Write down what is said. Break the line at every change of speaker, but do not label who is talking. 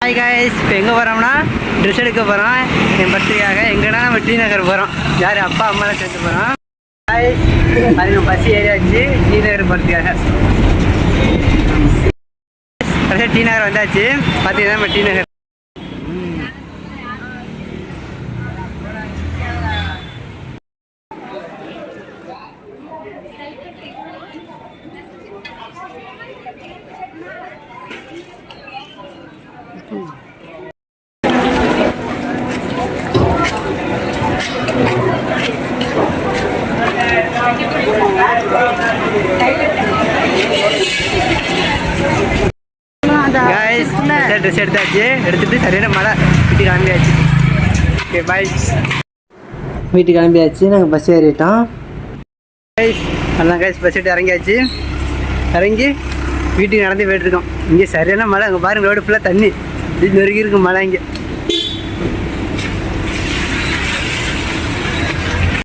Hi guys, இப்போ எங்கே போகிறோம்னா ட்ரெஸ் எடுக்க போகிறோம் என் பர்த்டேக்காக. எங்கன்னா நம்ம டி நகர் போகிறோம். யார் அப்பா அம்மாலாம் சேர்ந்து போகிறோம். காய்ஸ் அதுக்கு பஸ் ஏறியாச்சு டி நகர் போகிறதுக்காக. கடைசியாக டி நகர் வந்தாச்சு. பார்த்தீங்கன்னா நம்ம டி நகர். ட்ரெஸ் எடுத்தாச்சு. எடுத்துட்டு சரியான மழை. வீட்டுக்கு கிளம்பியாச்சு. Okay bye. வீட்டுக்கு கிளம்பியாச்சு. நாங்கள் பஸ் ஏறிட்டோம். கைஸ் அதான் கைஸ் பஸ் ஏறிட்டு இறங்கியாச்சு. இறங்கி வீட்டுக்கு நடந்து போயிட்டுருக்கோம். இங்கே சரியான மழை. அங்கே பாருங்க ரோடு ஃபுல்லாக தண்ணி. நெருங்கி இருக்கும் மழை இங்கே.